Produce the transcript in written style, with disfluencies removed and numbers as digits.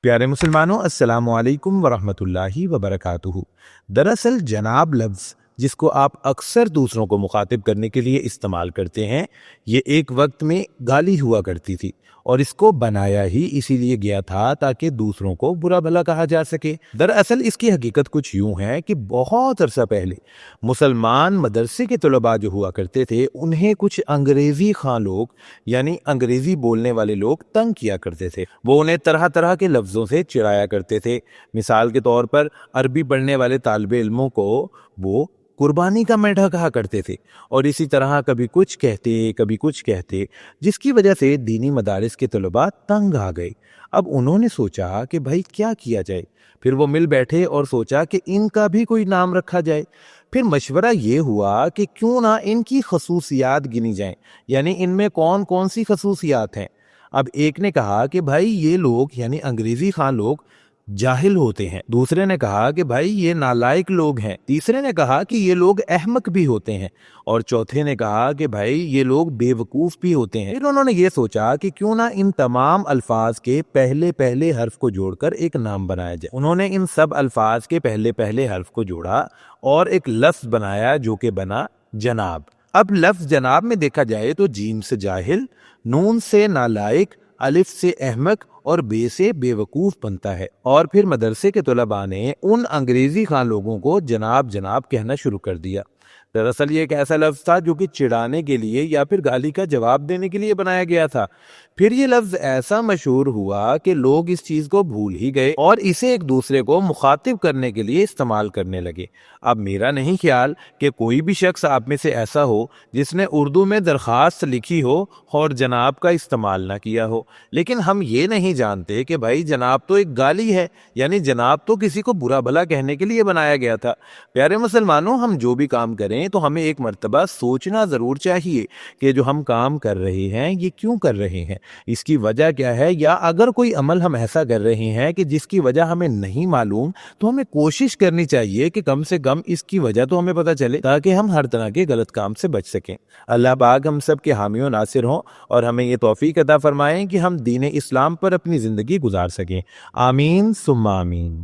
پیارے مسلمانوں، السلام علیکم ورحمۃ اللہ وبرکاتہ۔ دراصل جناب لفظ جس کو آپ اکثر دوسروں کو مخاطب کرنے کے لیے استعمال کرتے ہیں، یہ ایک وقت میں گالی ہوا کرتی تھی، اور اس کو بنایا ہی اسی لیے گیا تھا تاکہ دوسروں کو برا بھلا کہا جا سکے۔ دراصل اس کی حقیقت کچھ یوں ہے کہ بہت عرصہ پہلے مسلمان مدرسے کے طلباء جو ہوا کرتے تھے، انہیں کچھ انگریزی خواں لوگ یعنی انگریزی بولنے والے لوگ تنگ کیا کرتے تھے۔ وہ انہیں طرح طرح کے لفظوں سے چڑھایا کرتے تھے۔ مثال کے طور پر عربی پڑھنے والے طالب علموں کو وہ قربانی کا میڈھا کہا کرتے تھے، اور اسی طرح کبھی کچھ کہتے، جس کی وجہ سے دینی مدارس کے طلباء تنگ آ گئے۔ اب انہوں نے سوچا کہ بھائی کیا کیا جائے۔ پھر وہ مل بیٹھے اور سوچا کہ ان کا بھی کوئی نام رکھا جائے۔ پھر مشورہ یہ ہوا کہ کیوں نہ ان کی خصوصیات گنی جائیں، یعنی ان میں کون کون سی خصوصیات ہیں۔ اب ایک نے کہا کہ بھائی یہ لوگ یعنی انگریزی خواں لوگ جاہل ہوتے ہیں، دوسرے نے کہا کہ بھائی یہ نالائق لوگ ہیں، تیسرے نے کہا کہ یہ لوگ احمق بھی ہوتے ہیں، اور چوتھے نے کہا کہ بھائی یہ لوگ بے وقوف بھی ہوتے ہیں۔ پھر انہوں نے یہ سوچا کہ کیوں نہ ان تمام الفاظ کے پہلے حرف کو جوڑ کر ایک نام بنایا جائے۔ انہوں نے ان سب الفاظ کے پہلے حرف کو جوڑا اور ایک لفظ بنایا جو کہ بنا جناب۔ اب لفظ جناب میں دیکھا جائے تو جیم سے جاہل، نون سے نالائق، الف سے احمق اور بے سے بے وقوف بنتا ہے۔ اور پھر مدرسے کے طلباء نے ان انگریزی خواں لوگوں کو جناب کہنا شروع کر دیا۔ دراصل یہ ایک ایسا لفظ تھا جو کہ چڑھانے کے لیے یا پھر گالی کا جواب دینے کے لیے بنایا گیا تھا۔ پھر یہ لفظ ایسا مشہور ہوا کہ لوگ اس چیز کو بھول ہی گئے اور اسے ایک دوسرے کو مخاطب کرنے کے لیے استعمال کرنے لگے۔ اب میرا نہیں خیال کہ کوئی بھی شخص آپ میں سے ایسا ہو جس نے اردو میں درخواست لکھی ہو اور جناب کا استعمال نہ کیا ہو، لیکن ہم یہ نہیں جانتے کہ بھائی جناب تو ایک گالی ہے، یعنی جناب تو کسی کو برا بھلا کہنے کے لیے بنایا گیا تھا۔ پیارے مسلمانوں، ہم جو بھی کام کریں تو ہمیں ایک مرتبہ سوچنا ضرور چاہیے کہ جو ہم کام کر رہے ہیں یہ کیوں کر رہے ہیں، اس کی وجہ کیا ہے، یا اگر کوئی عمل ہم ایسا کر رہے ہیں کہ جس کی وجہ ہمیں نہیں معلوم، تو ہمیں کوشش کرنی چاہیے کہ کم سے کم اس کی وجہ تو ہمیں پتہ چلے تاکہ ہم ہر طرح کے غلط کام سے بچ سکیں۔ اللہ پاک ہم سب کے حامی و ناصر ہوں اور ہمیں یہ توفیق عطا فرمائیں کہ ہم دین اسلام پر اپنی زندگی گزار سکیں۔ آمین ثم آمین۔